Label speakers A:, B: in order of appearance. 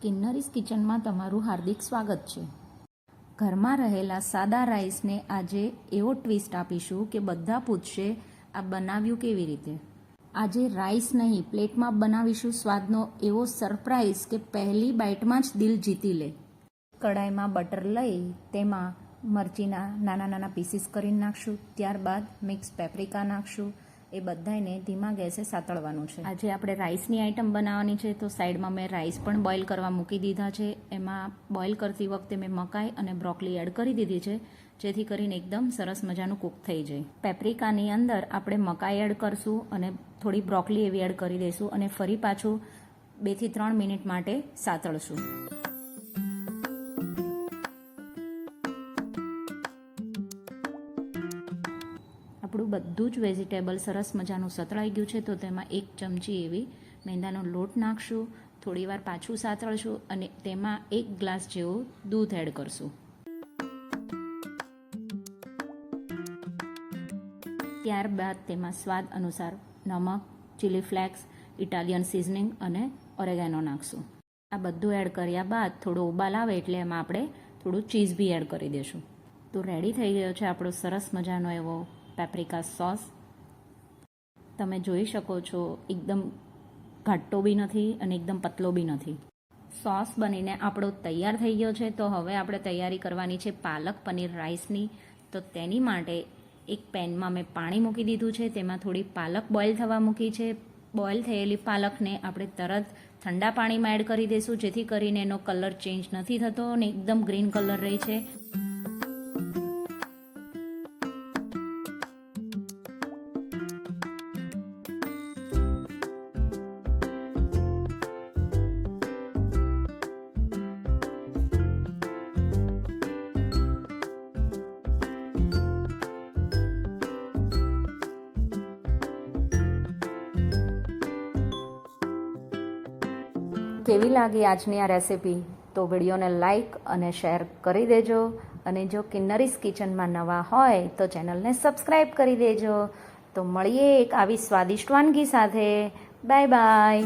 A: કિન્નરીસ કિચનમાં તમારું હાર્દિક સ્વાગત છે. ઘરમાં રહેલા સાદા રાઈસને આજે એવો ટ્વિસ્ટ આપીશું કે બધા પૂછશે આ બનાવ્યું કેવી રીતે. આજે રાઈસ નહીં પ્લેટમાં બનાવીશું સ્વાદનો એવો સરપ્રાઈઝ કે પહેલી બાઇટમાં જ દિલ જીતી લે. કડાઈમાં બટર લઈ તેમાં મરચીના નાના નાના પીસીસ કરીને નાખશું. ત્યારબાદ મિક્સ પેપ્રિકા નાખશું. એ બધાને ધીમા ગેસે સાતળવાનું છે. આજે આપણે રાઈસની આઈટમ બનાવવાની છે, તો સાઈડમાં મેં રાઈસ પણ બોઇલ કરવા મૂકી દીધા છે. એમાં બોઇલ કરતી વખતે મેં મકાઈ અને બ્રોકલી એડ કરી દીધી છે, જેથી કરીને એકદમ સરસ મજાનું કૂક થઈ જાય. પેપ્રિકાની અંદર આપણે મકાઈ એડ કરશું અને થોડી બ્રોકલી એવી એડ કરી દઈશું અને ફરી પાછું 2 થી 3 મિનિટ માટે સાતળશું. આપણું બધું જ વેજીટેબલ સરસ મજાનું સતળાઈ ગયું છે, તો તેમાં 1 ચમચી એવી મેંદાનો લોટ નાખશું. થોડીવાર પાછું સાતળશું અને તેમાં 1 ગ્લાસ જેવું દૂધ એડ કરશું. ત્યારબાદ તેમાં સ્વાદ અનુસાર નમક, ચીલી ફ્લેક્સ, ઇટાલિયન સિઝનિંગ અને ઓરેગાનો નાખશું. આ બધું એડ કર્યા બાદ થોડો ઉબાલ આવે એટલે એમાં આપણે થોડું ચીઝ બી એડ કરી દઈશું. તો રેડી થઈ ગયો છે આપણો સરસ મજાનો એવો પેપ્રિકા સોસ. તમે જોઈ શકો છો એકદમ ઘાટો બી નથી અને એકદમ પતલો બી નથી. સોસ બનીને આપણો તૈયાર થઈ ગયો છે. તો હવે આપણે તૈયારી કરવાની છે પાલક પનીર રાઈસની. તો તેની માટે એક પેનમાં મેં પાણી મૂકી દીધું છે. તેમાં થોડી પાલક બોઇલ થવા મૂકી છે. બોઇલ થયેલી પાલકને આપણે તરત ઠંડા પાણીમાં એડ કરી દઈશું, જેથી કરીને એનો કલર ચેન્જ નથી થતો અને એકદમ ગ્રીન કલર રહે છે. કેવી લાગી આજની આ રેસિપી? તો વિડીયોને લાઈક અને શેર કરી દેજો. અને જો કિન્નરીસ કિચનમાં નવા હોય તો ચેનલને સબસ્ક્રાઈબ કરી દેજો. તો મળીએ એક આવી સ્વાદિષ્ટ વાનગી સાથે. Bye bye.